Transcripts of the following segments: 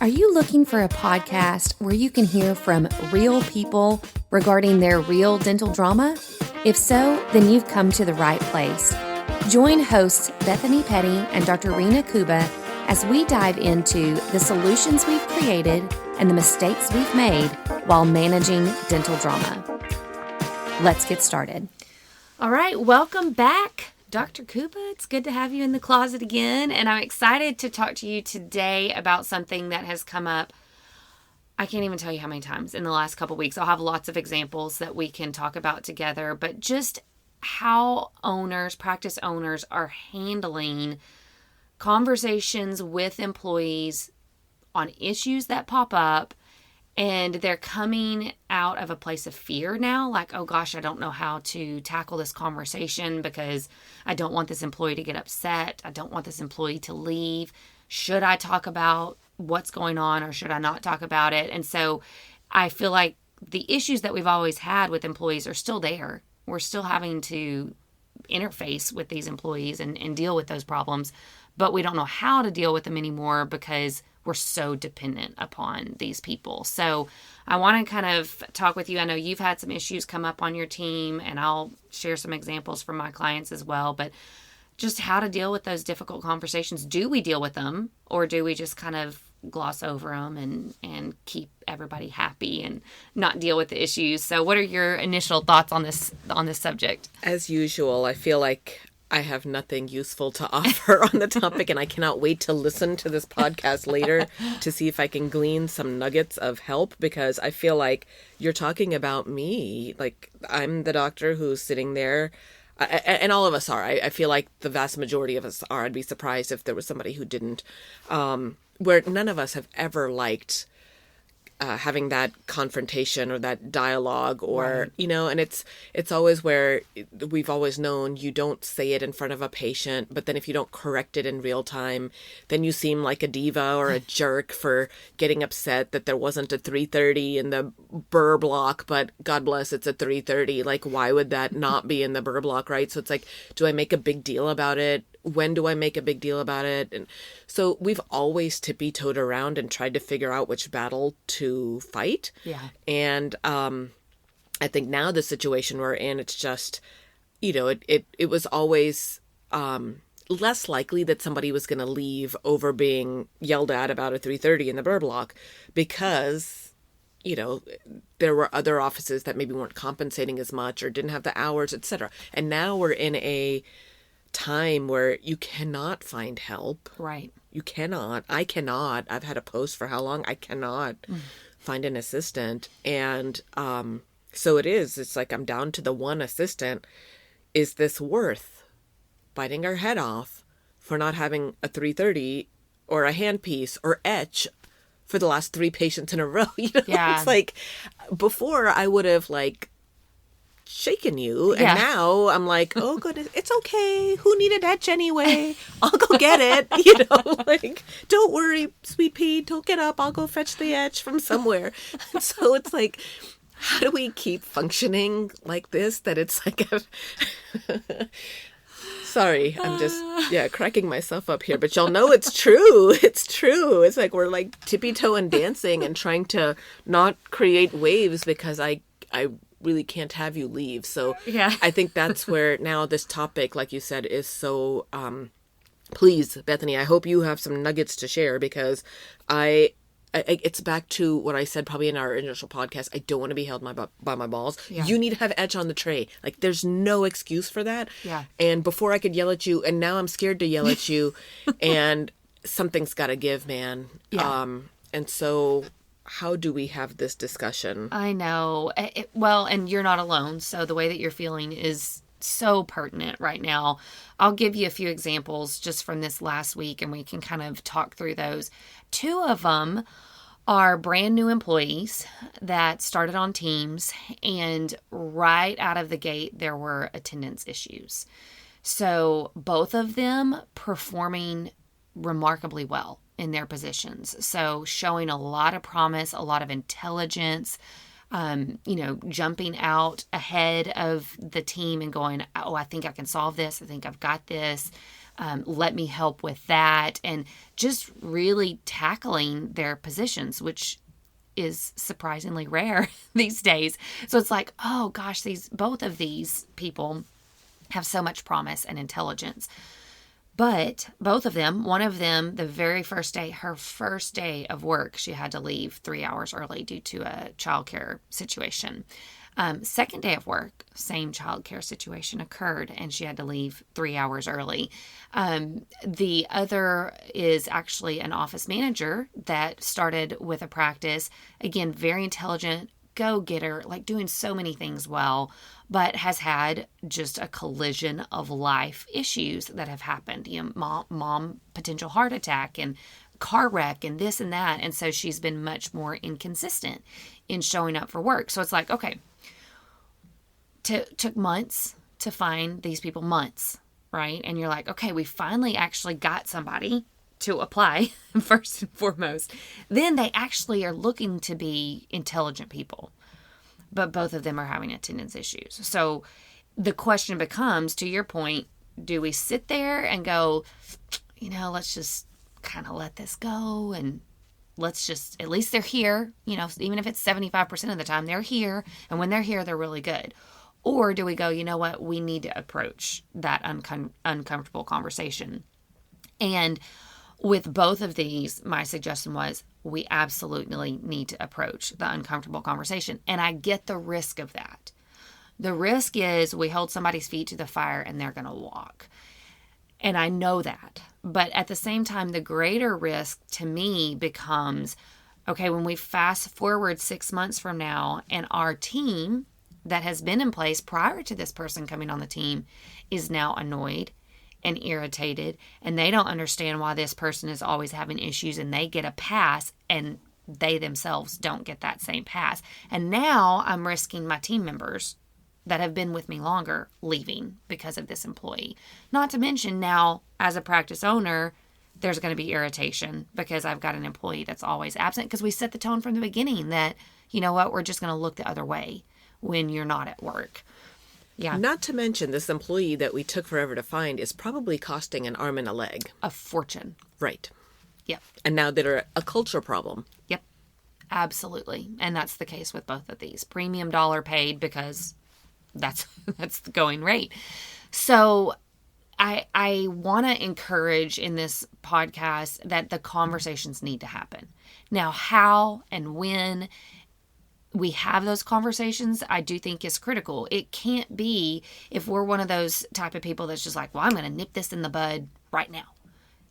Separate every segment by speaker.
Speaker 1: Are you looking for a podcast where you can hear from real people regarding their real dental drama? If so, then you've come to the right place. Join hosts Bethany Petty and Dr. Rena Kuba as we dive into the solutions we've created and the mistakes we've made while managing dental drama. Let's get started. All right, welcome back, Dr. Kuba. It's good to have you in the closet again, and I'm excited to talk to you today about something that has come up. I can't even tell you how many times in the last couple weeks. I'll have lots of examples that we can talk about together, but just how practice owners are handling conversations with employees on issues that pop up, and they're coming out of a place of fear now, like, oh gosh, I don't know how to tackle this conversation because I don't want this employee to get upset. I don't want this employee to leave. Should I talk about what's going on or should I not talk about it? And so I feel like the issues that we've always had with employees are still there. We're still having to interface with these employees and deal with those problems, but we don't know how to deal with them anymore because we're so dependent upon these people. So I want to kind of talk with you. I know you've had some issues come up on your team, and I'll share some examples from my clients as well, but just how to deal with those difficult conversations. Do we deal with them, or do we just kind of gloss over them and keep everybody happy and not deal with the issues? So what are your initial thoughts on this subject?
Speaker 2: As usual, I feel like I have nothing useful to offer on the topic, and I cannot wait to listen to this podcast later to see if I can glean some nuggets of help, because I feel like you're talking about me. Like, I'm the doctor who's sitting there, and all of us are. I feel like the vast majority of us are. I'd be surprised if there was somebody who didn't, where none of us have ever liked having that confrontation or that dialogue, or, right. And it's always where we've always known you don't say it in front of a patient, but then if you don't correct it in real time, then you seem like a diva or a jerk for getting upset that there wasn't a 3:30 in the burr block, but God bless, it's a 3:30. Like, why would that not be in the burr block, right? So it's like, do I make a big deal about it? When do I make a big deal about it? And so we've always tippy-toed around and tried to figure out which battle to fight.
Speaker 1: Yeah.
Speaker 2: And I think now the situation we're in, it's just, it was always less likely that somebody was going to leave over being yelled at about a 3:30 in the burr block, because there were other offices that maybe weren't compensating as much or didn't have the hours, etc. And now we're in a time where you cannot find help.
Speaker 1: Right.
Speaker 2: You cannot. I cannot. I've had a post for how long? I cannot find an assistant. And so it's like I'm down to the one assistant. Is this worth biting our head off for not having a 3:30 or a handpiece or etch for the last 3 patients in a row?
Speaker 1: Yeah.
Speaker 2: It's like, before I would have shaken you, and now I'm like, oh goodness, it's okay, who needed etch anyway, I'll go get it. Don't worry, sweet pea, don't get up, I'll go fetch the etch from somewhere. So it's like, how do we keep functioning like this, that it's like sorry, I'm just cracking myself up here, but y'all know it's true. It's like we're like tippy-toe and dancing and trying to not create waves because I really can't have you leave. So yeah. I think that's where now this topic, like you said, is so, please, Bethany, I hope you have some nuggets to share, because it's back to what I said probably in our initial podcast. I don't want to be held by my balls. Yeah. You need to have etch on the tray. Like, there's no excuse for that.
Speaker 1: Yeah.
Speaker 2: And before I could yell at you, and now I'm scared to yell at you, and something's got to give, man.
Speaker 1: Yeah.
Speaker 2: And so how do we have this discussion?
Speaker 1: I know. Well, and you're not alone. So the way that you're feeling is so pertinent right now. I'll give you a few examples just from this last week, and we can kind of talk through those. 2 of them are brand new employees that started on teams, and right out of the gate, there were attendance issues. So both of them performing remarkably well in their positions. So showing a lot of promise, a lot of intelligence, jumping out ahead of the team and going, oh, I think I can solve this. I think I've got this. let me help with that, and just really tackling their positions, which is surprisingly rare these days. So it's like, oh gosh, both of these people have so much promise and intelligence. But both of them, one of them, the very first day, her first day of work, she had to leave 3 hours early due to a childcare situation. Second day of work, same childcare situation occurred, and she had to leave 3 hours early. The other is actually an office manager that started with a practice. Again, very intelligent, go-getter, like doing so many things well, but has had just a collision of life issues that have happened. Mom potential heart attack and car wreck and this and that. And so she's been much more inconsistent in showing up for work. So it's like, okay, took months to find these people, months, right? And you're like, okay, we finally actually got somebody to apply first and foremost. Then they actually are looking to be intelligent people, but both of them are having attendance issues. So the question becomes, to your point, do we sit there and go, let's just kind of let this go, and let's just, at least they're here, even if it's 75% of the time, they're here. And when they're here, they're really good. Or do we go, you know what, we need to approach that uncomfortable conversation? And with both of these, my suggestion was we absolutely need to approach the uncomfortable conversation. And I get the risk of that. The risk is we hold somebody's feet to the fire and they're going to walk. And I know that. But at the same time, the greater risk to me becomes, okay, when we fast forward 6 months from now and our team that has been in place prior to this person coming on the team is now annoyed and irritated, and they don't understand why this person is always having issues, and they get a pass and they themselves don't get that same pass. And now I'm risking my team members that have been with me longer leaving because of this employee. Not to mention now, as a practice owner, there's going to be irritation because I've got an employee that's always absent, because we set the tone from the beginning that, you know what, we're just going to look the other way when you're not at work. Yeah.
Speaker 2: Not to mention, this employee that we took forever to find is probably costing an arm and a leg.
Speaker 1: A fortune.
Speaker 2: Right.
Speaker 1: Yep.
Speaker 2: And now they're a culture problem.
Speaker 1: Yep. Absolutely. And that's the case with both of these. Premium dollar paid because that's the going rate. So I want to encourage in this podcast that the conversations need to happen. Now, how and when we have those conversations, I do think is critical. It can't be if we're one of those type of people that's just like, well, I'm going to nip this in the bud right now.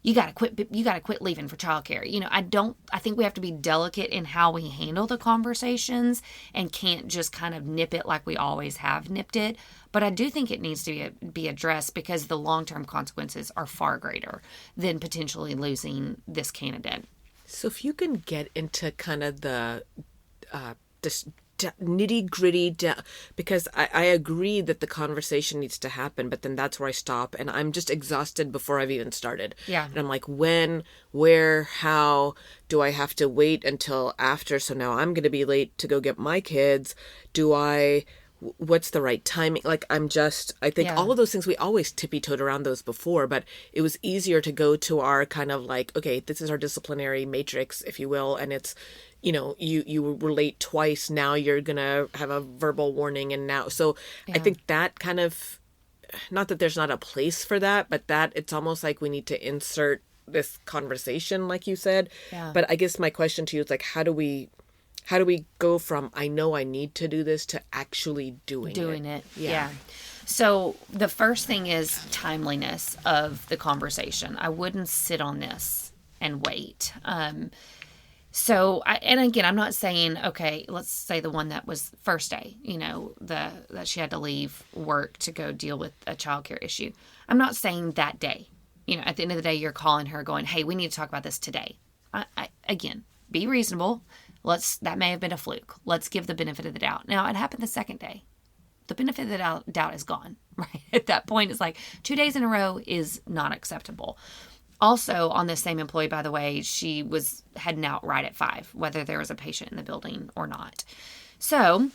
Speaker 1: You got to quit leaving for childcare. I think we have to be delicate in how we handle the conversations and can't just kind of nip it like we always have nipped it. But I do think it needs to be addressed because the long-term consequences are far greater than potentially losing this candidate.
Speaker 2: So if you can get into kind of the this nitty gritty, because I agree that the conversation needs to happen, but then that's where I stop and I'm just exhausted before I've even started.
Speaker 1: Yeah.
Speaker 2: And I'm like, when, where, how do I have to wait until after? So now I'm going to be late to go get my kids. What's the right timing? Like, I think all of those things, we always tippy-toed around those before, but it was easier to go to our kind of like, okay, this is our disciplinary matrix, if you will. And it's, you were late twice. Now you're going to have a verbal warning. And now, so I think that kind of, not that there's not a place for that, but that it's almost like we need to insert this conversation, like you said.
Speaker 1: Yeah.
Speaker 2: But I guess my question to you is like, how do we go from, I know I need to do this, to actually doing it?
Speaker 1: Yeah. So the first thing is timeliness of the conversation. I wouldn't sit on this and wait. And again, I'm not saying, okay, let's say the one that was first day, that she had to leave work to go deal with a childcare issue. I'm not saying that day. At the end of the day, you're calling her going, hey, we need to talk about this today. Again, be reasonable. That may have been a fluke. Let's give the benefit of the doubt. Now, it happened the second day. The benefit of the doubt is gone, right? At that point, it's like 2 days in a row is not acceptable. Also, on this same employee, by the way, she was heading out right at 5, whether there was a patient in the building or not. So,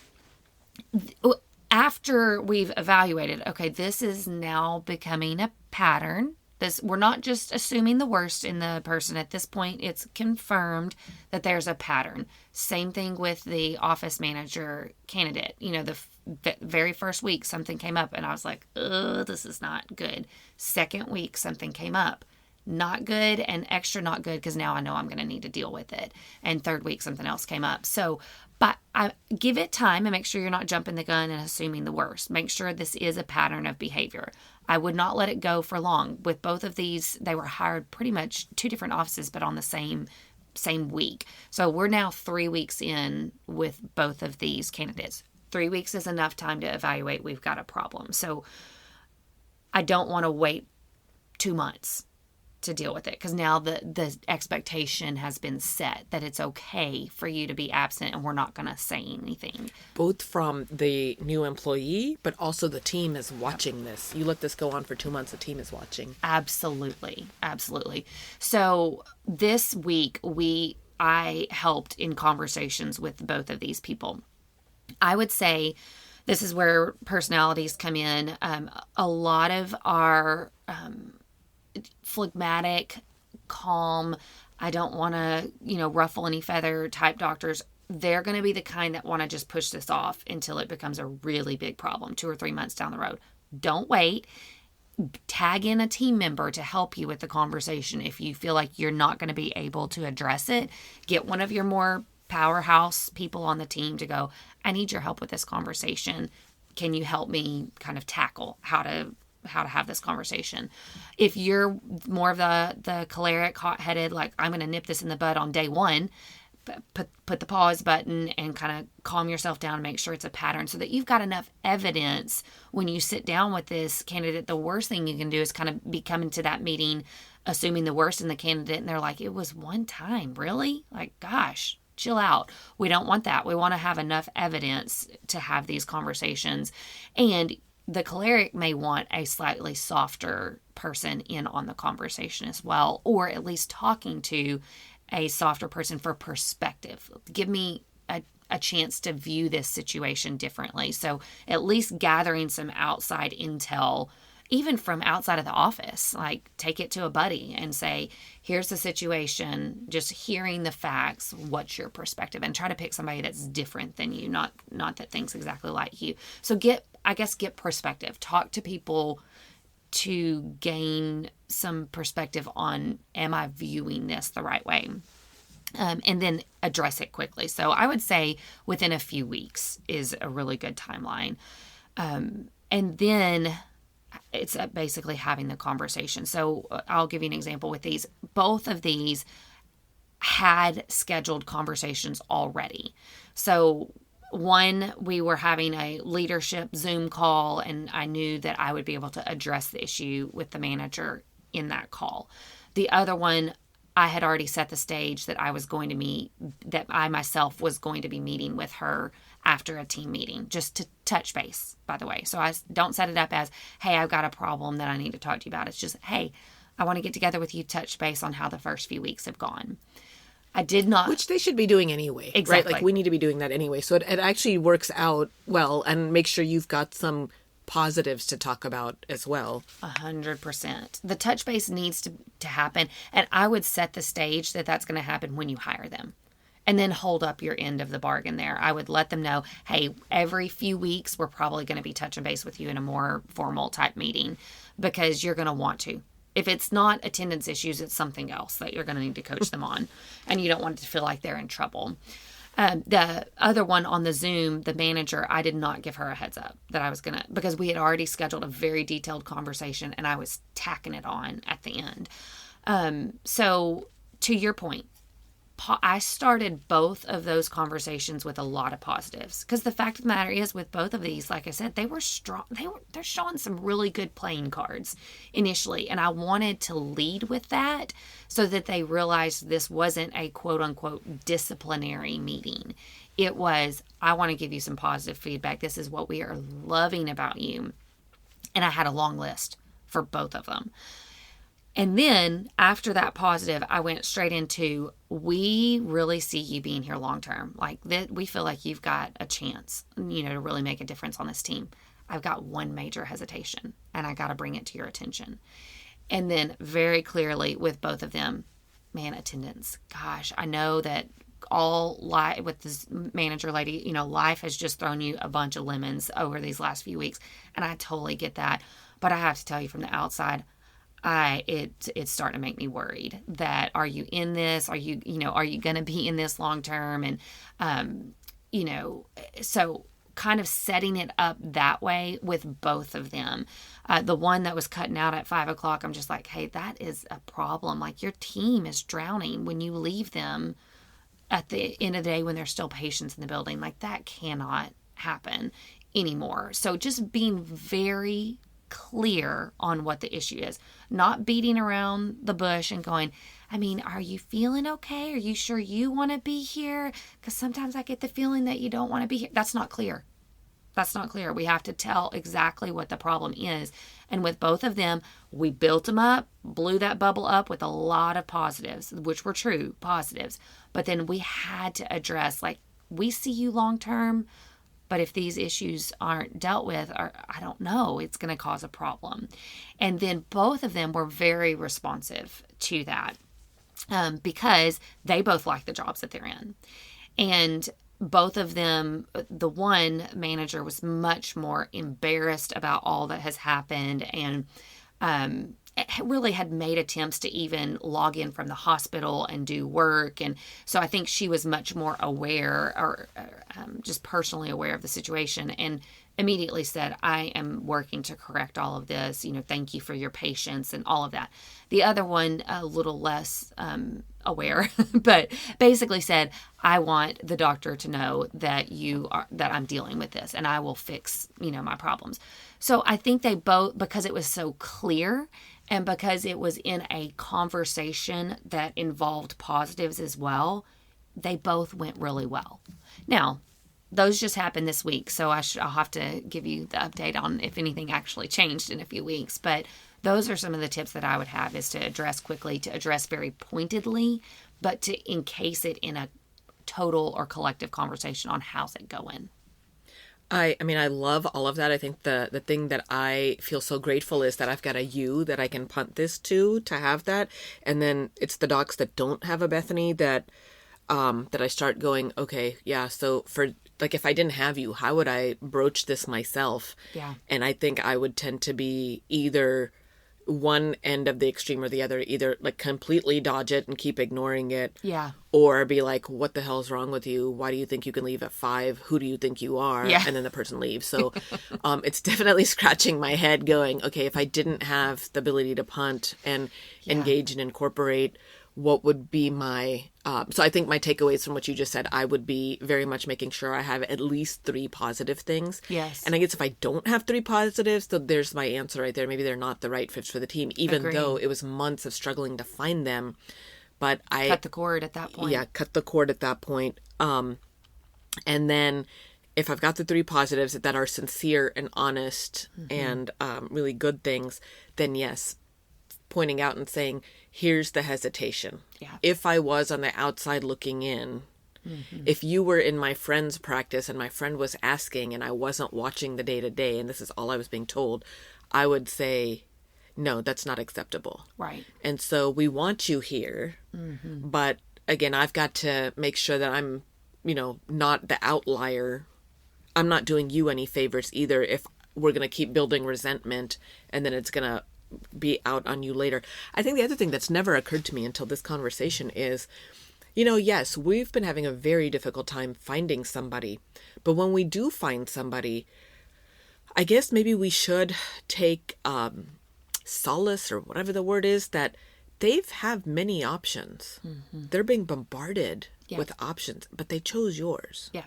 Speaker 1: after we've evaluated, okay, this is now becoming a pattern we're not just assuming the worst in the person. At this point, it's confirmed that there's a pattern. Same thing with the office manager candidate. The very first week, something came up, and I was like, ugh, this is not good. Second week, something came up. Not good, and extra not good, because now I know I'm going to need to deal with it. And third week, something else came up. So, but I give it time and make sure you're not jumping the gun and assuming the worst. Make sure this is a pattern of behavior. I would not let it go for long. With both of these, they were hired pretty much 2 different offices, but on the same week. So we're now 3 weeks in with both of these candidates. 3 weeks is enough time to evaluate we've got a problem. So I don't want to wait 2 months to deal with it, because now the expectation has been set that it's okay for you to be absent and we're not going to say anything.
Speaker 2: Both from the new employee, but also the team is watching this. You let this go on for 2 months, the team is watching.
Speaker 1: Absolutely. So this week I helped in conversations with both of these people. I would say this is where personalities come in. A lot of our phlegmatic, calm, I don't want to, ruffle any feather type doctors, they're going to be the kind that want to just push this off until it becomes a really big problem 2 or 3 months down the road. Don't wait. Tag in a team member to help you with the conversation. If you feel like you're not going to be able to address it, get one of your more powerhouse people on the team to go, I need your help with this conversation. Can you help me kind of tackle how to have this conversation? If you're more of the choleric, hot-headed, like I'm going to nip this in the bud on day one, put the pause button and kind of calm yourself down and make sure it's a pattern so that you've got enough evidence when you sit down with this candidate. The worst thing you can do is kind of be coming to that meeting assuming the worst in the candidate, and they're like, it was one time, really? Like, gosh, chill out. We don't want that. We want to have enough evidence to have these conversations. And the choleric may want a slightly softer person in on the conversation as well, or at least talking to a softer person for perspective. Give me a chance to view this situation differently. So at least gathering some outside intel, even from outside of the office, like take it to a buddy and say, here's the situation, just hearing the facts, what's your perspective, and try to pick somebody that's different than you, not that thinks exactly like you. So get perspective. Talk to people to gain some perspective on, am I viewing this the right way? And then address it quickly. So I would say within a few weeks is a really good timeline. And then it's basically having the conversation. So I'll give you an example with these. Both of these had scheduled conversations already. So one, we were having a leadership Zoom call, and I knew that I would be able to address the issue with the manager in that call. The other one, I had already set the stage that I myself was going to be meeting with her after a team meeting, just to touch base, by the way. So I don't set it up as, hey, I've got a problem that I need to talk to you about. It's just, hey, I want to get together with you, touch base on how the first few weeks have gone. I did not.
Speaker 2: Which they should be doing anyway.
Speaker 1: Exactly.
Speaker 2: Right? Like we need to be doing that anyway. So it actually works out well, and make sure you've got some positives to talk about as well.
Speaker 1: 100%. The touch base needs to happen. And I would set the stage that that's going to happen when you hire them. And then hold up your end of the bargain there. I would let them know, hey, every few weeks, we're probably going to be touching base with you in a more formal type meeting, because you're going to want to. If it's not attendance issues, it's something else that you're going to need to coach them on. And you don't want it to feel like they're in trouble. The other one on the Zoom, the manager, I did not give her a heads up that I was going to, because we had already scheduled a very detailed conversation and I was tacking it on at the end. So to your point, I started both of those conversations with a lot of positives, because the fact of the matter is, with both of these, like I said, they were strong. They're showing some really good playing cards initially. And I wanted to lead with that so that they realized this wasn't a quote unquote disciplinary meeting. It was, I want to give you some positive feedback. This is what we are loving about you. And I had a long list for both of them. And then after that positive, I went straight into, we really see you being here long term. Like that, we feel like you've got a chance, to really make a difference on this team. I've got one major hesitation, and I got to bring it to your attention. And then very clearly with both of them, man, attendance. Gosh, I know that with this manager lady, life has just thrown you a bunch of lemons over these last few weeks. And I totally get that. But I have to tell you from the outside, it's starting to make me worried that, are you in this? Are you going to be in this long term? And, so kind of setting it up that way with both of them. The one that was cutting out at 5:00, I'm just like, hey, that is a problem. Like, your team is drowning when you leave them at the end of the day when there's still patients in the building. Like, that cannot happen anymore. So just being very clear on what the issue is, not beating around the bush and going, are you feeling okay? Are you sure you want to be here? Because sometimes I get the feeling that you don't want to be here. That's not clear. That's not clear. We have to tell exactly what the problem is. And with both of them, we built them up, blew that bubble up with a lot of positives, which were true positives. But then we had to address, like, we see you long term, but if these issues aren't dealt with, or I don't know, it's going to cause a problem. And then both of them were very responsive to that because they both like the jobs that they're in. And both of them, the one manager was much more embarrassed about all that has happened and really had made attempts to even log in from the hospital and do work. And so I think she was much more aware or just personally aware of the situation and immediately said, I am working to correct all of this. Thank you for your patience and all of that. The other one, a little less aware, but basically said, I want the doctor to know that I'm dealing with this and I will fix, my problems. So I think they both, because it was so clear and because it was in a conversation that involved positives as well, they both went really well. Now, those just happened this week, so I'll have to give you the update on if anything actually changed in a few weeks. But those are some of the tips that I would have, is to address quickly, to address very pointedly, but to encase it in a total or collective conversation on how's it going.
Speaker 2: I love all of that. I think the thing that I feel so grateful is that I've got a you that I can punt this to have that. And then it's the docs that don't have a Bethany that I start going, okay, yeah, so for, like, if I didn't have you, how would I broach this myself?
Speaker 1: Yeah.
Speaker 2: And I think I would tend to be either one end of the extreme or the other, either like completely dodge it and keep ignoring it.
Speaker 1: Yeah.
Speaker 2: Or be like, what the hell's wrong with you? Why do you think you can leave at 5? Who do you think you are?
Speaker 1: Yeah.
Speaker 2: And then the person leaves. So it's definitely scratching my head going, okay, if I didn't have the ability to punt and engage and incorporate, what would be my, so I think my takeaways from what you just said, I would be very much making sure I have at least 3 positive things.
Speaker 1: Yes.
Speaker 2: And I guess if I don't have 3 positives, so there's my answer right there. Maybe they're not the right fits for the team, even though it was months of struggling to find them. But I
Speaker 1: cut the cord at that point.
Speaker 2: Yeah, cut the cord at that point. And then if I've got the 3 positives that are sincere and honest and really good things, then yes, pointing out and saying, here's the hesitation.
Speaker 1: Yeah.
Speaker 2: If I was on the outside looking in, if you were in my friend's practice and my friend was asking and I wasn't watching the day-to-day and this is all I was being told, I would say, no, that's not acceptable.
Speaker 1: Right.
Speaker 2: And so we want you here, but again, I've got to make sure that I'm, not the outlier. I'm not doing you any favors either if we're going to keep building resentment and then it's going to be out on you later. I think the other thing that's never occurred to me until this conversation is, yes, we've been having a very difficult time finding somebody, but when we do find somebody, I guess maybe we should take solace, or whatever the word is, that they've have many options. They're being bombarded with options, but they chose yours.
Speaker 1: Yeah.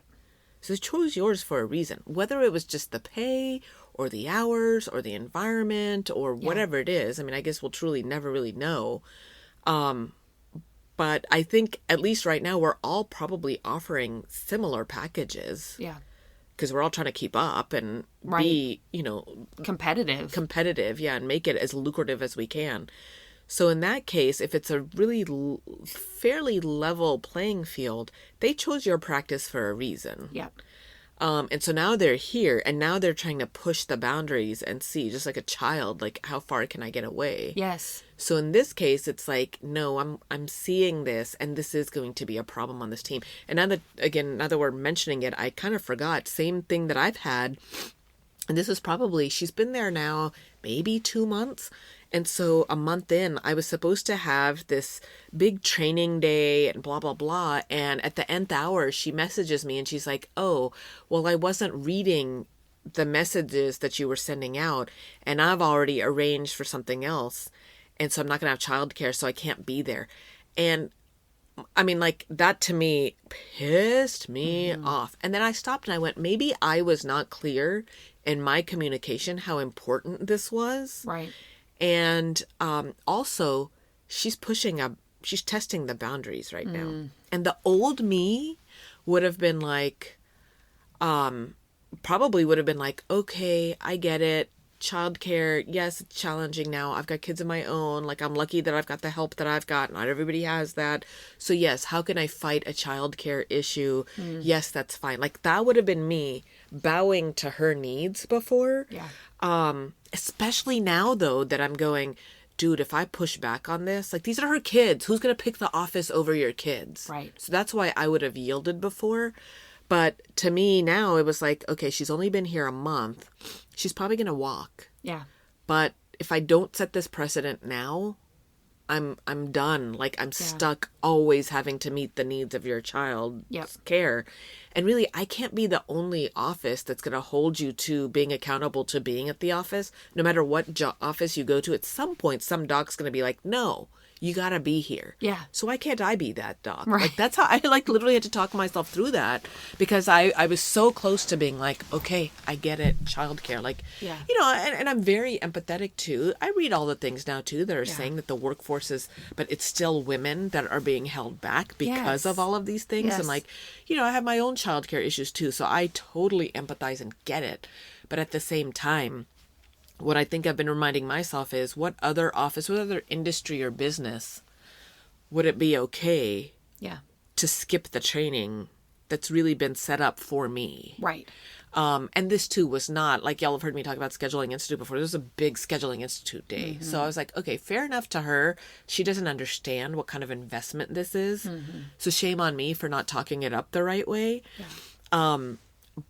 Speaker 2: So they chose yours for a reason, whether it was just the pay or the hours or the environment or whatever it is. I mean, I guess we'll truly never really know. But I think at least right now, we're all probably offering similar packages.
Speaker 1: Yeah.
Speaker 2: Because we're all trying to keep up and be,
Speaker 1: competitive.
Speaker 2: Yeah. And make it as lucrative as we can. So in that case, if it's a really fairly level playing field, they chose your practice for a reason.
Speaker 1: Yeah.
Speaker 2: And so now they're here, and now they're trying to push the boundaries and see, just like a child, like, how far can I get away?
Speaker 1: Yes.
Speaker 2: So in this case, it's like, no, I'm seeing this, and this is going to be a problem on this team. And now that we're mentioning it, I kind of forgot, same thing that I've had. And this is probably, she's been there now maybe 2 months. And so a month in, I was supposed to have this big training day and blah, blah, blah. And at the nth hour, she messages me and she's like, oh, well, I wasn't reading the messages that you were sending out, and I've already arranged for something else. And so I'm not going to have childcare, so I can't be there. And I mean, like, that to me pissed me off. And then I stopped and I went, maybe I was not clear in my communication how important this was.
Speaker 1: Right.
Speaker 2: And also, she's testing the boundaries right now. And the old me would have been like, probably would have been like, okay, I get it. Childcare, yes, it's challenging now. I've got kids of my own. Like, I'm lucky that I've got the help that I've got. Not everybody has that. So yes, how can I fight a childcare issue? Yes, that's fine. Like, that would have been me bowing to her needs before.
Speaker 1: Yeah.
Speaker 2: Especially now, though, that I'm going, dude, if I push back on this, like, these are her kids. Who's going to pick the office over your kids?
Speaker 1: Right.
Speaker 2: So that's why I would have yielded before. But to me now, it was like, okay, she's only been here a month. She's probably going to walk.
Speaker 1: Yeah.
Speaker 2: But if I don't set this precedent now, I'm done. Like, I'm stuck always having to meet the needs of your child's care. And really, I can't be the only office that's going to hold you to being accountable to being at the office. No matter what office you go to, at some point, some doc's going to be like, no, you got to be here.
Speaker 1: Yeah.
Speaker 2: So why can't I be that doc?
Speaker 1: Right.
Speaker 2: Like, that's how I, like, literally had to talk myself through that, because I was so close to being like, okay, I get it, childcare. Like,
Speaker 1: Yeah.
Speaker 2: you know, and I'm very empathetic too. I read all the things now too that are saying that the workforce is, but it's still women that are being held back because of all of these things.
Speaker 1: Yes.
Speaker 2: And like, you know, I have my own childcare issues too. So I totally empathize and get it. But at the same time, what I think I've been reminding myself is, what other office, what other industry or business would it be okay to skip the training that's really been set up for me?
Speaker 1: Right.
Speaker 2: And this too was not, like, y'all have heard me talk about Scheduling Institute before. This was a big Scheduling Institute day. So I was like, okay, fair enough to her. She doesn't understand what kind of investment this is. So shame on me for not talking it up the right way.
Speaker 1: Yeah.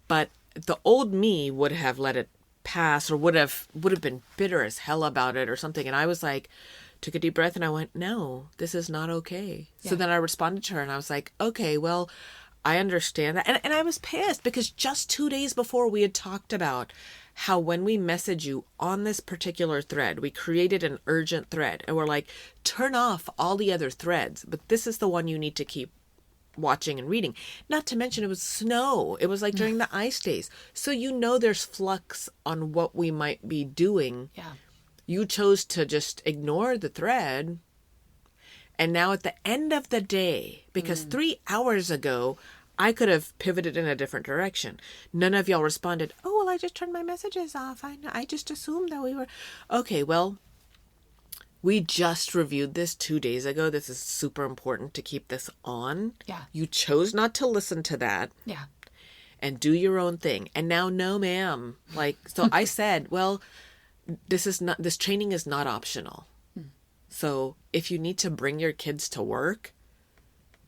Speaker 2: But the old me would have let it pass, or would have been bitter as hell about it or something. And I was like, took a deep breath and I went, no, this is not okay. So then I responded to her and I was like, okay, well, I understand that. And I was pissed because just 2 days before we had talked about how when we message you on this particular thread, we created an urgent thread and we're like, turn off all the other threads, but this is the one you need to keep watching and reading. Not to mention it was snow. It was like during the ice days. So you know there's flux on what we might be doing.
Speaker 1: Yeah.
Speaker 2: You chose to just ignore the thread. And now at the end of the day, because 3 hours ago, I could have pivoted in a different direction. None of y'all responded, oh, well, I just turned my messages off. I just assumed that we were... Okay, well, we just reviewed this 2 days ago. This is super important to keep this on.
Speaker 1: Yeah.
Speaker 2: You chose not to listen to that.
Speaker 1: Yeah.
Speaker 2: And do your own thing. And now, no, ma'am. Like, so I said, well, this training is not optional. So if you need to bring your kids to work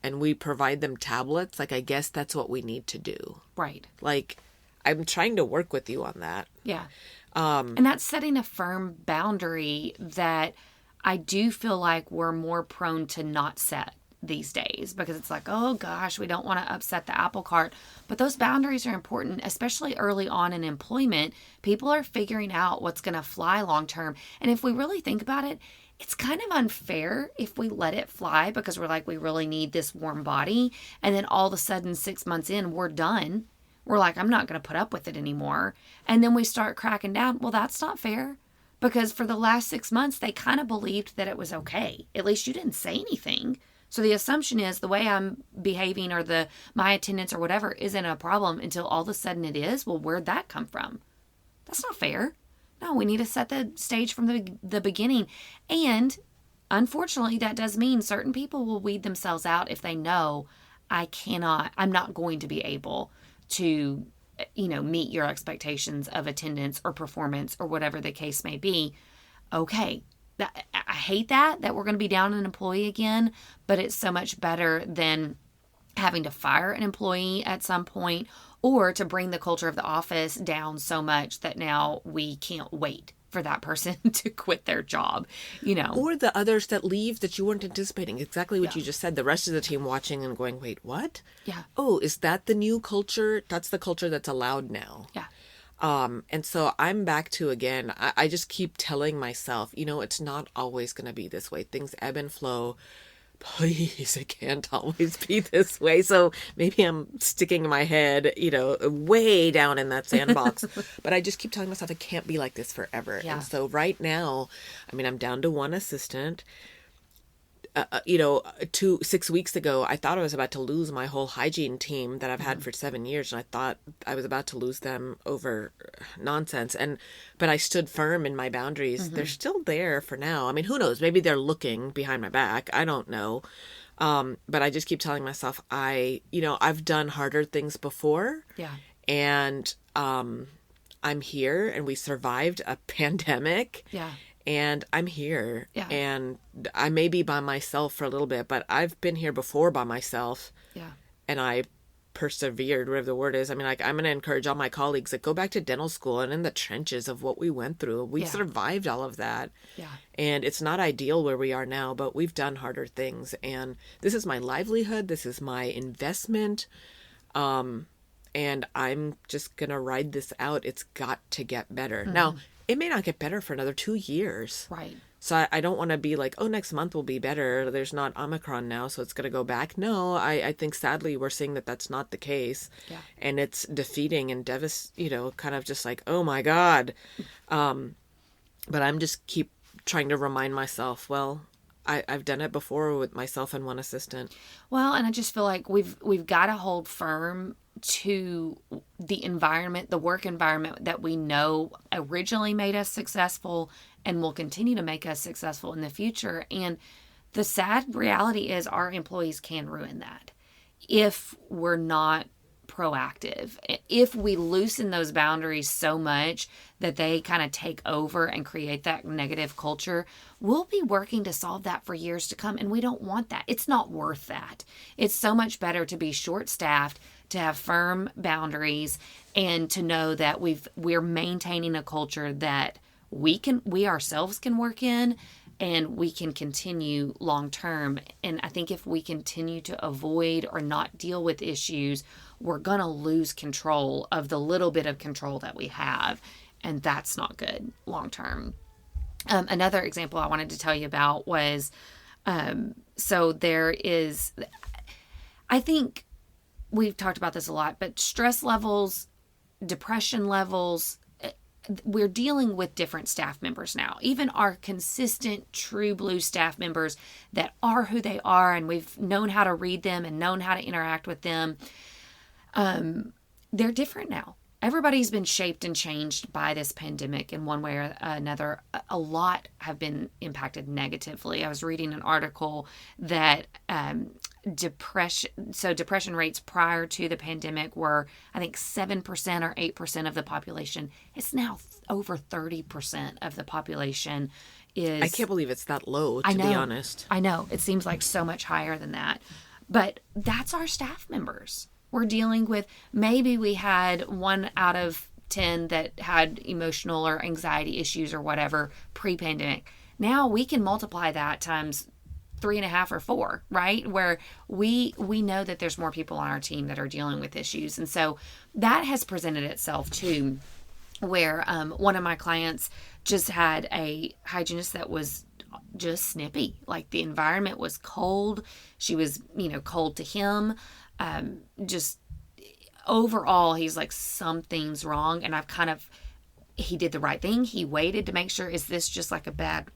Speaker 2: and we provide them tablets, like, I guess that's what we need to do.
Speaker 1: Right.
Speaker 2: Like, I'm trying to work with you on that.
Speaker 1: Yeah. And that's setting a firm boundary that I do feel like we're more prone to not set these days, because it's like, oh gosh, we don't want to upset the apple cart. But those boundaries are important, especially early on in employment. People are figuring out what's going to fly long term. And if we really think about it, it's kind of unfair if we let it fly because we're like, we really need this warm body. And then all of a sudden, 6 months in, we're done. We're like, I'm not going to put up with it anymore. And then we start cracking down. Well, that's not fair, because for the last 6 months, they kind of believed that it was okay. At least you didn't say anything. So the assumption is the way I'm behaving or my attendance or whatever isn't a problem until all of a sudden it is. Well, where'd that come from? That's not fair. No, we need to set the stage from the beginning. And unfortunately, that does mean certain people will weed themselves out if they know I'm not going to be able to meet your expectations of attendance or performance or whatever the case may be. Okay. I hate that we're going to be down an employee again, but it's so much better than having to fire an employee at some point, or to bring the culture of the office down so much that now we can't wait for that person to quit their job,
Speaker 2: Or the others that leave that you weren't anticipating. Exactly what you just said. The rest of the team watching and going, wait, what?
Speaker 1: Yeah.
Speaker 2: Oh, is that the new culture? That's the culture that's allowed now.
Speaker 1: Yeah.
Speaker 2: And so I'm back to, again, I just keep telling myself, it's not always going to be this way. Things ebb and flow. Please, it can't always be this way. So maybe I'm sticking my head, way down in that sandbox. But I just keep telling myself it can't be like this forever.
Speaker 1: Yeah.
Speaker 2: And so right now, I'm down to one assistant. 6 weeks ago, I thought I was about to lose my whole hygiene team that I've had for 7 years. And I thought I was about to lose them over nonsense. But I stood firm in my boundaries. They're still there for now. Who knows? Maybe they're looking behind my back. I don't know. But I just keep telling myself, I've done harder things before.
Speaker 1: Yeah.
Speaker 2: And I'm here, and we survived a pandemic.
Speaker 1: Yeah.
Speaker 2: And I'm here.
Speaker 1: Yeah.
Speaker 2: And I may be by myself for a little bit, but I've been here before by myself.
Speaker 1: Yeah.
Speaker 2: And I persevered, whatever the word is. I'm going to encourage all my colleagues that go back to dental school and in the trenches of what we went through. We survived all of that.
Speaker 1: Yeah.
Speaker 2: And it's not ideal where we are now, but we've done harder things. And this is my livelihood. This is my investment. And I'm just going to ride this out. It's got to get better. Now, it may not get better for another 2 years.
Speaker 1: Right.
Speaker 2: So I don't want to be like, next month will be better. There's not Omicron now, so it's going to go back. No, I think sadly we're seeing that that's not the case.
Speaker 1: Yeah.
Speaker 2: And it's defeating and kind of just like, oh my God. But I'm just keep trying to remind myself, well, I've done it before with myself and one assistant.
Speaker 1: Well, and I just feel like we've got to hold firm to the environment, the work environment that we know originally made us successful and will continue to make us successful in the future. And the sad reality is our employees can ruin that if we're not proactive. If we loosen those boundaries so much that they kind of take over and create that negative culture, we'll be working to solve that for years to come. And we don't want that. It's not worth that. It's so much better to be short-staffed, to have firm boundaries, and to know that we're maintaining a culture that we ourselves can work in and we can continue long term. And I think if we continue to avoid or not deal with issues, we're going to lose control of the little bit of control that we have. And that's not good long term. Another example I wanted to tell you about was, so there is, I think we've talked about this a lot, but stress levels, depression levels, we're dealing with different staff members now. Even our consistent, true blue staff members that are who they are, and we've known how to read them and known how to interact with them, they're different now. Everybody's been shaped and changed by this pandemic in one way or another. A lot have been impacted negatively. I was reading an article that depression rates prior to the pandemic were, I think, 7% or 8% of the population. It's now over 30% of the population is...
Speaker 2: I can't believe it's that low, to be honest.
Speaker 1: I know. It seems like so much higher than that. But that's our staff members. We're dealing with, maybe we had 1 out of 10 that had emotional or anxiety issues or whatever pre-pandemic. Now we can multiply that times 3.5 or 4, right? Where we know that there's more people on our team that are dealing with issues. And so that has presented itself too, where one of my clients just had a hygienist that was just snippy. Like the environment was cold. She was, cold to him. Just overall, he's like, something's wrong. And he did the right thing. He waited to make sure, is this just like a bad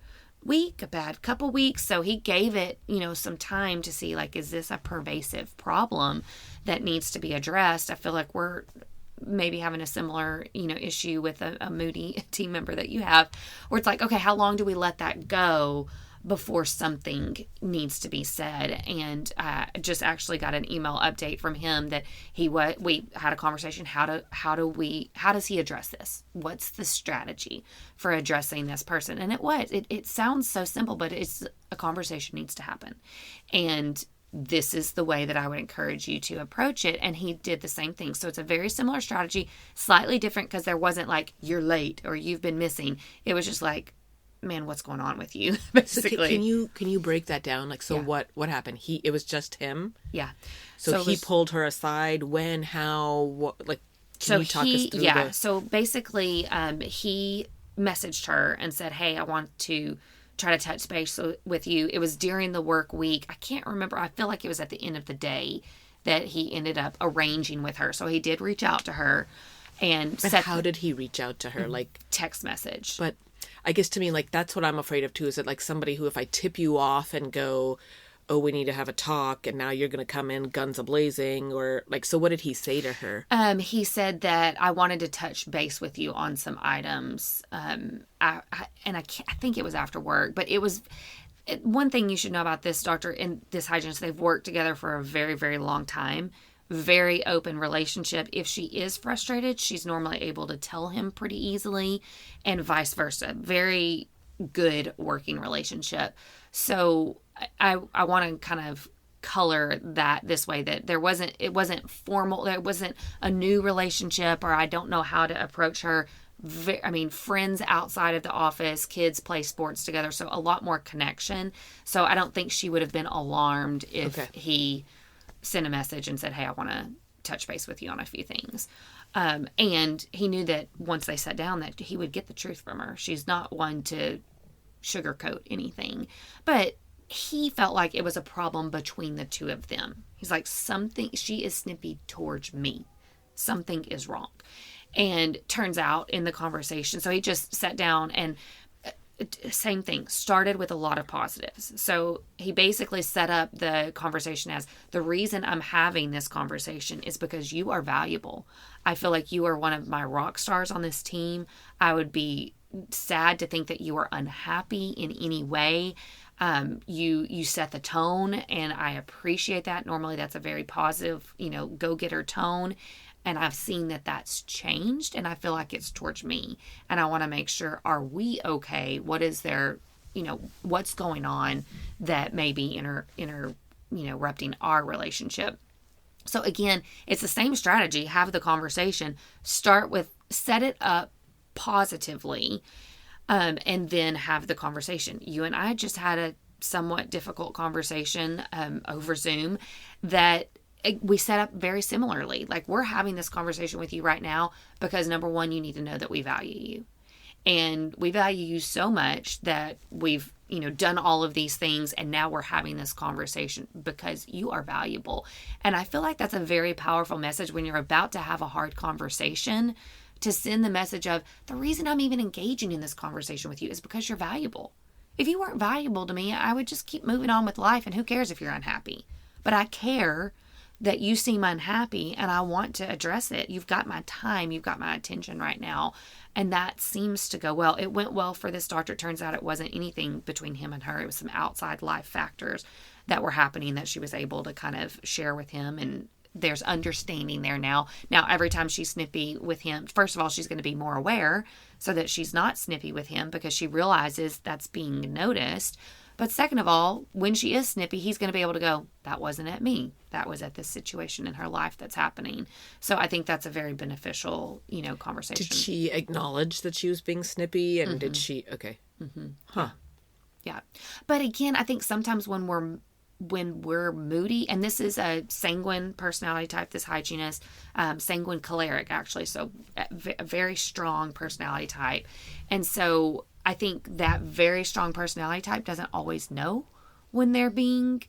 Speaker 1: week, a bad couple weeks? So he gave it, some time to see, like, is this a pervasive problem that needs to be addressed? I feel like we're maybe having a similar, issue with a moody team member that you have, where it's like, okay, how long do we let that go before something needs to be said. And I just actually got an email update from him that we had a conversation. How does he address this? What's the strategy for addressing this person? And it sounds so simple, but it's a conversation needs to happen. And this is the way that I would encourage you to approach it. And he did the same thing. So it's a very similar strategy, slightly different, because there wasn't like, you're late or you've been missing. It was just like, man, what's going on with you? Basically.
Speaker 2: So can you break that down? Like, so
Speaker 1: Yeah.
Speaker 2: what happened? It was just him?
Speaker 1: Yeah.
Speaker 2: So he pulled her aside. When, how, what, like, can you talk us through
Speaker 1: Yeah. So basically, he messaged her and said, hey, I want to try to touch base with you. It was during the work week. I can't remember. I feel like it was at the end of the day that he ended up arranging with her. So he did reach out to her and
Speaker 2: But how did he reach out to her? Like,
Speaker 1: text message.
Speaker 2: but I guess to me, like, that's what I'm afraid of too. Is it like somebody who, if I tip you off and go, oh, we need to have a talk, and now you're going to come in guns a-blazing, or like, so what did he say to her?
Speaker 1: He said that I wanted to touch base with you on some items. I think it was after work, but it was one thing you should know about this doctor and this hygienist. They've worked together for a very, very long time. Very open relationship. If she is frustrated, she's normally able to tell him pretty easily, and vice versa. Very good working relationship. So I want to kind of color that this way, that it wasn't formal. There wasn't a new relationship, or I don't know how to approach her. Friends outside of the office, kids play sports together. So a lot more connection. So I don't think she would have been alarmed if he sent a message and said, hey, I want to touch base with you on a few things. And he knew that once they sat down that he would get the truth from her. She's not one to sugarcoat anything. But he felt like it was a problem between the two of them. He's like, she is snippy towards me. Something is wrong. And turns out in the conversation, so he just sat down and same thing, started with a lot of positives. So he basically set up the conversation as, the reason I'm having this conversation is because you are valuable. I feel like you are one of my rock stars on this team. I would be sad to think that you are unhappy in any way. You set the tone, and I appreciate that. Normally that's a very positive, go-getter tone. And I've seen that that's changed, and I feel like it's towards me. And I want to make sure, are we okay? What is there, what's going on that may be interrupting our relationship? So again, it's the same strategy. Have the conversation. Set it up positively, and then have the conversation. You and I just had a somewhat difficult conversation over Zoom that we set up very similarly. Like, we're having this conversation with you right now because, number one, you need to know that we value you. And we value you so much that we've, done all of these things, and now we're having this conversation because you are valuable. And I feel like that's a very powerful message when you're about to have a hard conversation, to send the message of, the reason I'm even engaging in this conversation with you is because you're valuable. If you weren't valuable to me, I would just keep moving on with life, and who cares if you're unhappy? But I care that you seem unhappy, and I want to address it. You've got my time. You've got my attention right now. And that seems to go well. It went well for this doctor. It turns out it wasn't anything between him and her. It was some outside life factors that were happening that she was able to kind of share with him. And there's understanding there now. Now, every time she's snippy with him, first of all, she's going to be more aware so that she's not snippy with him, because she realizes that's being noticed. But second of all, when she is snippy, he's going to be able to go, that wasn't at me. That was at this situation in her life that's happening. So I think that's a very beneficial, conversation.
Speaker 2: Did she acknowledge that she was being snippy? And did she? Okay.
Speaker 1: Mm-hmm.
Speaker 2: Huh.
Speaker 1: Yeah. But again, I think sometimes when we're moody, and this is a sanguine personality type, this hygienist, sanguine choleric, actually. So a very strong personality type. And so I think that very strong personality type doesn't always know when they're being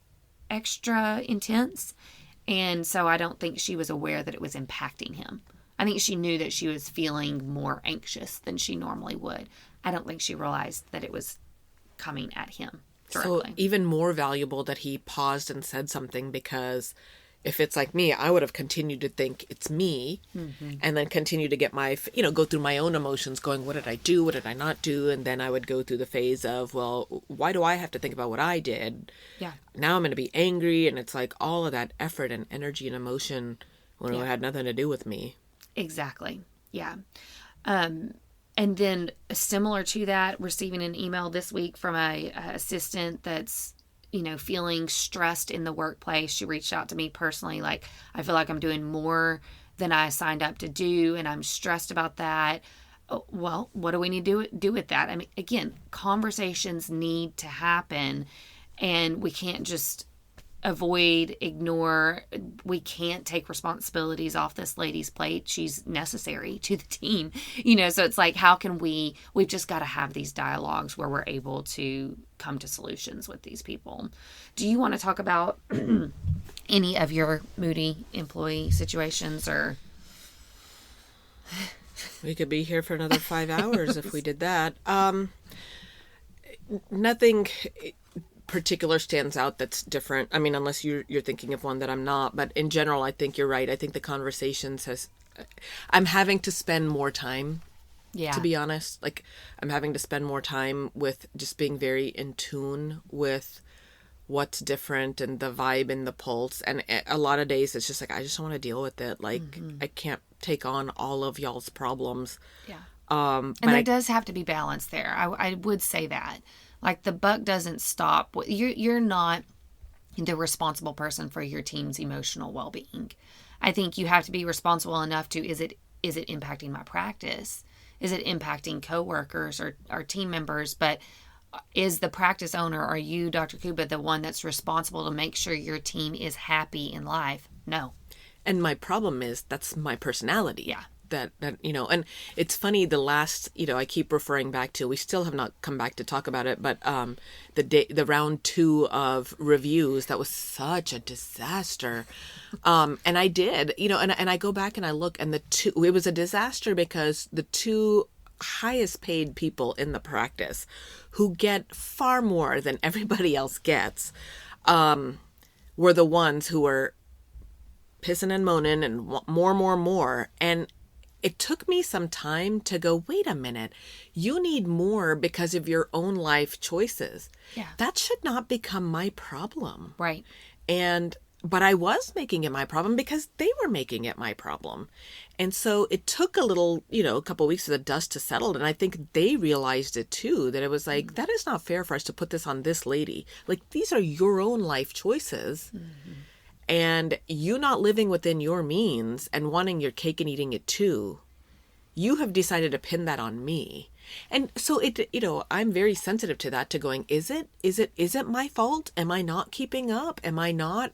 Speaker 1: extra intense. And so I don't think she was aware that it was impacting him. I think she knew that she was feeling more anxious than she normally would. I don't think she realized that it was coming at him directly.
Speaker 2: So even more valuable that he paused and said something, because if it's like me, I would have continued to think it's me, and then continue to get my, go through my own emotions going, what did I do? What did I not do? And then I would go through the phase of, well, why do I have to think about what I did?
Speaker 1: Yeah.
Speaker 2: Now I'm going to be angry. And it's like all of that effort and energy and emotion when it had nothing to do with me.
Speaker 1: Exactly. Yeah. And then similar to that, receiving an email this week from a assistant that's, feeling stressed in the workplace. She reached out to me personally, like, I feel like I'm doing more than I signed up to do, and I'm stressed about that. Well, what do we need to do with that? I mean, again, conversations need to happen, and we can't just avoid, ignore. We can't take responsibilities off this lady's plate. She's necessary to the team, so it's like, how can we've just got to have these dialogues where we're able to come to solutions with these people. Do you want to talk about any of your moody employee situations, or?
Speaker 2: We could be here for another 5 hours if we did that. Nothing particular stands out that's different. I mean, unless you're thinking of one that I'm not, but in general, I think you're right. I think the conversations I'm having to spend more time, to be honest. Like, I'm having to spend more time with just being very in tune with what's different and the vibe and the pulse. And a lot of days it's just like, I just don't want to deal with it. Like, I can't take on all of y'all's problems.
Speaker 1: Yeah. And there does have to be balance there. I would say that. Like, the buck doesn't stop. You're not the responsible person for your team's emotional well-being. I think you have to be responsible enough to, is it impacting my practice? Is it impacting coworkers or team members? But is the practice owner, are you, Dr. Kuba, the one that's responsible to make sure your team is happy in life? No.
Speaker 2: And my problem is that's my personality.
Speaker 1: Yeah.
Speaker 2: That and it's funny, the last, I keep referring back to, we still have not come back to talk about it, but the round 2 of reviews, that was such a disaster. And I did, and I go back and I look, and it was a disaster because the 2 highest paid people in the practice, who get far more than everybody else gets, were the ones who were pissing and moaning and more. And it took me some time to go, wait a minute, you need more because of your own life choices.
Speaker 1: Yeah.
Speaker 2: That should not become my problem.
Speaker 1: Right.
Speaker 2: But I was making it my problem because they were making it my problem. And so it took a little, a couple of weeks for the dust to settle. And I think they realized it too, that it was like, that is not fair for us to put this on this lady. Like, these are your own life choices. Mm-hmm. And you not living within your means and wanting your cake and eating it too, you have decided to pin that on me. And so I'm very sensitive to that, to going, is it my fault? Am I not keeping up? Am I not?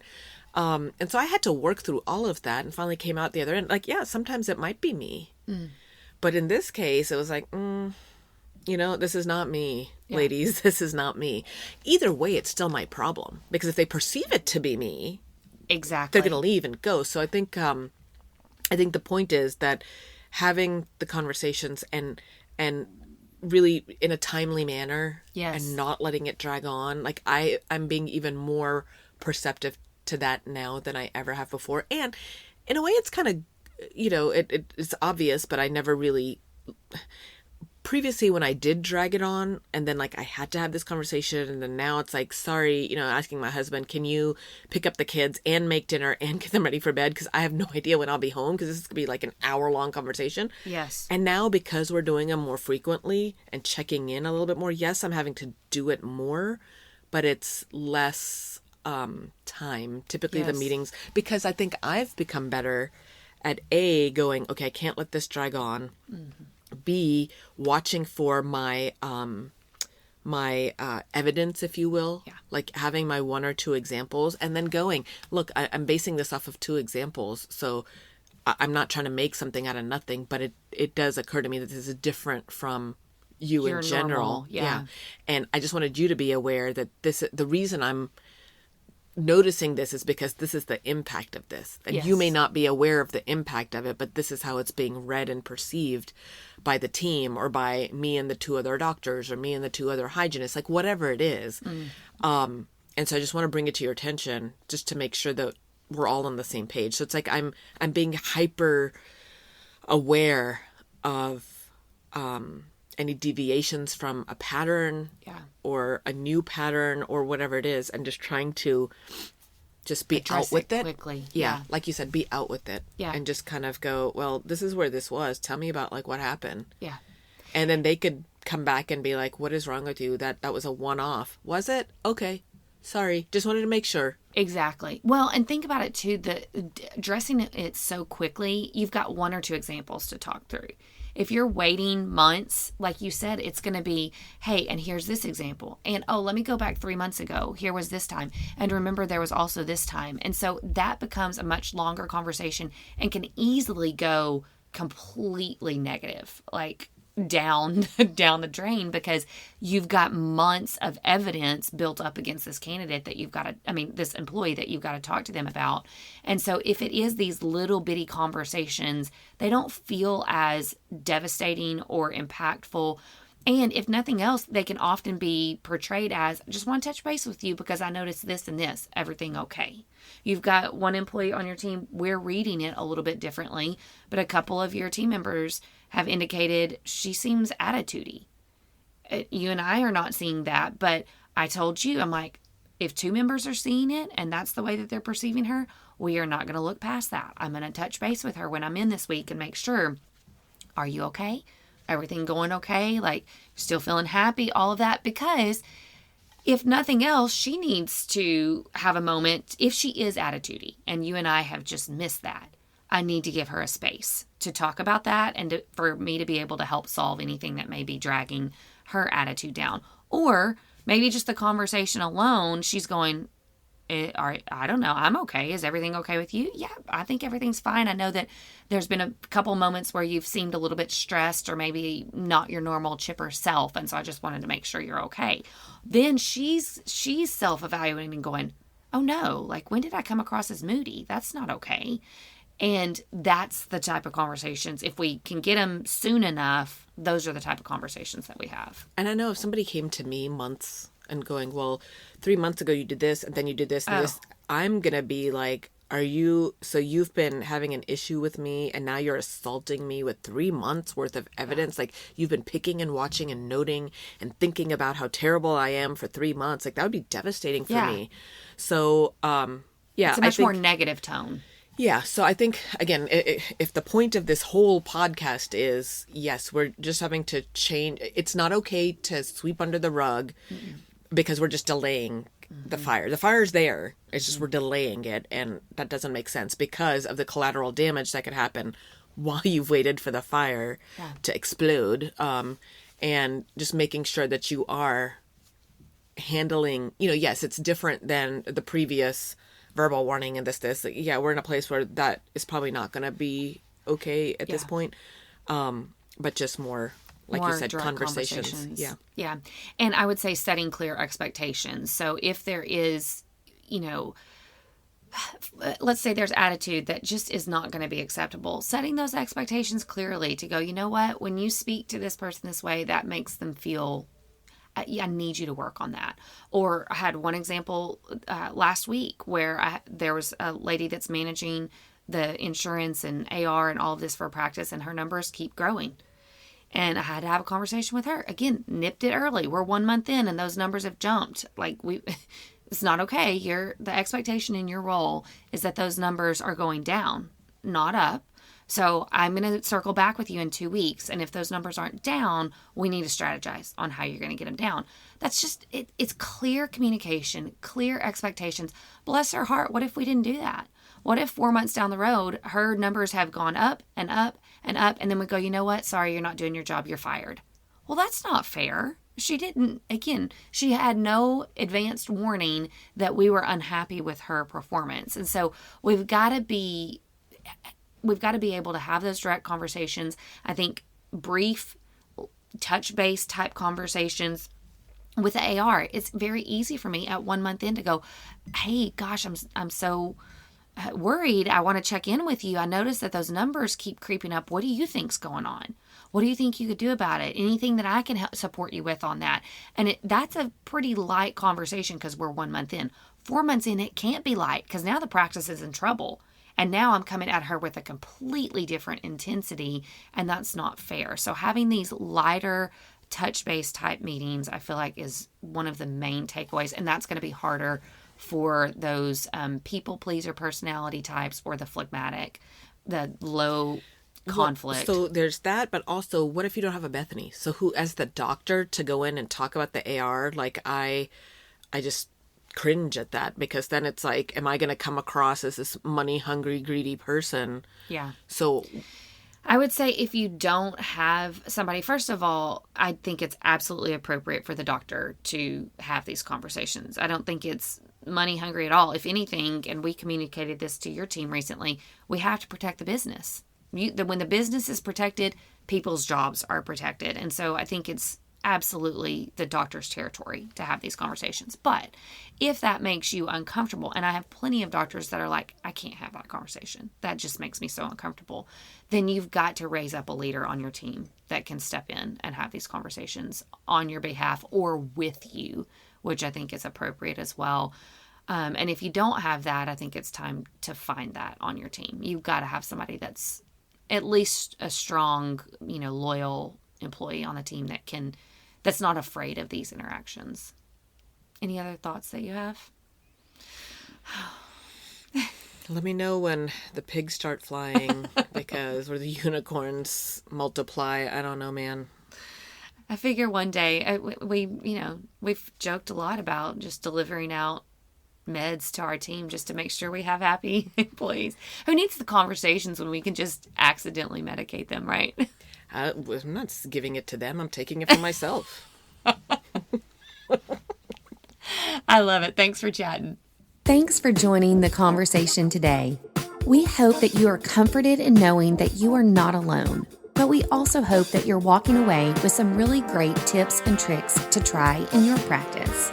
Speaker 2: And so I had to work through all of that and finally came out the other end. Like, yeah, sometimes it might be me. But in this case, it was like, this is not me, ladies. This is not me. Either way, it's still my problem. Because if they perceive it to be me,
Speaker 1: exactly,
Speaker 2: they're going to leave and go. So I think the point is that having the conversations and really in a timely manner, and not letting it drag on. Like, I'm being even more perceptive to that now than I ever have before. And in a way, it's kind of, it's obvious, but I never really. Previously, when I did drag it on, and then like I had to have this conversation, and then now it's like, sorry, asking my husband, can you pick up the kids and make dinner and get them ready for bed? Because I have no idea when I'll be home, because this is going to be like an hour-long conversation.
Speaker 1: Yes.
Speaker 2: And now, because we're doing them more frequently and checking in a little bit more, yes, I'm having to do it more, but it's less time. Typically the meetings, because I think I've become better at going, okay, I can't let this drag on. Mm-hmm. B, watching for my evidence, if you will, like having my 1 or 2 examples, and then going, look, I'm basing this off of 2 examples, so I'm not trying to make something out of nothing, but it does occur to me that this is different from you in general.
Speaker 1: Normal,
Speaker 2: And I just wanted you to be aware that the reason I'm noticing this is because this is the impact of this, and you may not be aware of the impact of it, but this is how it's being read and perceived by the team, or by me and the 2 other doctors, or me and the 2 other hygienists, like whatever it is. And so I just want to bring it to your attention, just to make sure that we're all on the same page. So it's like I'm being hyper aware of any deviations from a pattern or a new pattern or whatever it is, and just trying to just be out with it
Speaker 1: quickly.
Speaker 2: Yeah, like you said, be out with it.
Speaker 1: Yeah.
Speaker 2: And just kind of go, well, this is where this was. Tell me about like what happened.
Speaker 1: Yeah.
Speaker 2: And then they could come back and be like, what is wrong with you? That was a one-off. Was it? Okay. Sorry. Just wanted to make sure.
Speaker 1: Exactly. Well, and think about it too, addressing it so quickly, you've got one or two examples to talk through. If you're waiting months, like you said, it's going to be, hey, and here's this example. And, oh, let me go back 3 months ago. Here was this time. And remember, there was also this time. And so that becomes a much longer conversation and can easily go completely negative, like down the drain, because you've got months of evidence built up against this candidate that this employee that you've got to talk to them about. And so if it is these little bitty conversations, they don't feel as devastating or impactful. And if nothing else, they can often be portrayed as, just want to touch base with you because I noticed this and this. Everything okay? You've got one employee on your team, we're reading it a little bit differently, but a couple of your team members have indicated she seems attitudey. You and I are not seeing that, but I told you, I'm like, if two members are seeing it and that's the way that they're perceiving her, we are not going to look past that. I'm going to touch base with her when I'm in this week and make sure, are you okay? Everything going okay? Like, still feeling happy? All of that. Because if nothing else, she needs to have a moment. If she is attitudey and you and I have just missed that, I need to give her a space to talk about that and for me to be able to help solve anything that may be dragging her attitude down. Or maybe just the conversation alone, she's going, I don't know, I'm okay. Is everything okay with you? Yeah, I think everything's fine. I know that there's been a couple moments where you've seemed a little bit stressed or maybe not your normal chipper self. And so I just wanted to make sure you're okay. Then she's self-evaluating and going, oh no, like when did I come across as moody? That's not okay. And that's the type of conversations, if we can get them soon enough, those are the type of conversations that we have.
Speaker 2: And I know if somebody came to me months and going, well, 3 months ago you did this and then you did this and this, I'm going to be like, you've been having an issue with me and now you're assaulting me with 3 months worth of evidence. Like you've been picking and watching and noting and thinking about how terrible I am for 3 months. Like that would be devastating for me. So,
Speaker 1: It's a much more negative tone.
Speaker 2: Yeah. So I think, again, if the point of this whole podcast is, yes, we're just having to change. It's not okay to sweep under the rug because we're just delaying the fire. The fire's there. It's just we're delaying it. And that doesn't make sense because of the collateral damage that could happen while you've waited for the fire to explode. And just making sure that you are handling, yes, it's different than the previous verbal warning and this. Yeah, we're in a place where that is probably not going to be okay at this point. But just more, like you said, conversations.
Speaker 1: Yeah. And I would say setting clear expectations. So if there is, let's say there's attitude that just is not going to be acceptable, setting those expectations clearly to go, you know what, when you speak to this person this way, that makes them feel, I need you to work on that. Or I had one example last week where there was a lady that's managing the insurance and AR and all of this for practice, and her numbers keep growing. And I had to have a conversation with her. Again, nipped it early. We're 1 month in and those numbers have jumped. It's not okay. The expectation in your role is that those numbers are going down, not up. So I'm going to circle back with you in 2 weeks. And if those numbers aren't down, we need to strategize on how you're going to get them down. That's just, it's clear communication, clear expectations. Bless her heart. What if we didn't do that? What if 4 months down the road, her numbers have gone up and up and up, and then we go, you know what? Sorry, you're not doing your job. You're fired. Well, that's not fair. She had no advanced warning that we were unhappy with her performance. And so we've got to be able to have those direct conversations. I think brief touch base type conversations with the AR. It's very easy for me at 1 month in to go, hey, gosh, I'm so worried. I want to check in with you. I noticed that those numbers keep creeping up. What do you think's going on? What do you think you could do about it? Anything that I can help support you with on that? And that's a pretty light conversation because we're 1 month in. 4 months in, it can't be light because now the practice is in trouble. And now I'm coming at her with a completely different intensity, and that's not fair. So having these lighter touch-based type meetings, I feel like is one of the main takeaways. And that's going to be harder for those people pleaser personality types or the phlegmatic, the low conflict.
Speaker 2: So there's that, but also what if you don't have a Bethany? So who, as the doctor, to go in and talk about the AR, like I just cringe at that, because then it's like, am I going to come across as this money hungry, greedy person?
Speaker 1: Yeah.
Speaker 2: So
Speaker 1: I would say if you don't have somebody, first of all, I think it's absolutely appropriate for the doctor to have these conversations. I don't think it's money hungry at all. If anything, and we communicated this to your team recently, we have to protect the business. When the business is protected, people's jobs are protected. And so I think it's absolutely the doctor's territory to have these conversations. But if that makes you uncomfortable, and I have plenty of doctors that are like, I can't have that conversation, that just makes me so uncomfortable, then you've got to raise up a leader on your team that can step in and have these conversations on your behalf or with you, which I think is appropriate as well. And if you don't have that, I think it's time to find that on your team. You've got to have somebody that's at least a strong, loyal employee on the team that's not afraid of these interactions. Any other thoughts that you have?
Speaker 2: let me know when the pigs start flying, because, or the unicorns multiply. I don't know, man.
Speaker 1: I figure one day we've joked a lot about just delivering out meds to our team just to make sure we have happy employees. Who needs the conversations when we can just accidentally medicate them, right?
Speaker 2: I'm not giving it to them. I'm taking it for myself.
Speaker 1: I love it. Thanks for chatting.
Speaker 3: Thanks for joining the conversation today. We hope that you are comforted in knowing that you are not alone, but we also hope that you're walking away with some really great tips and tricks to try in your practice.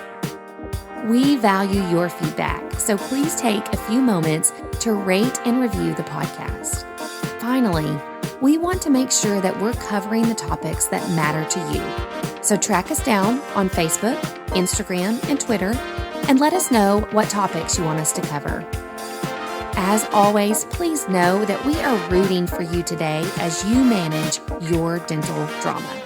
Speaker 3: We value your feedback, so please take a few moments to rate and review the podcast. Finally, we want to make sure that we're covering the topics that matter to you. So track us down on Facebook, Instagram, and Twitter, and let us know what topics you want us to cover. As always, please know that we are rooting for you today as you manage your dental drama.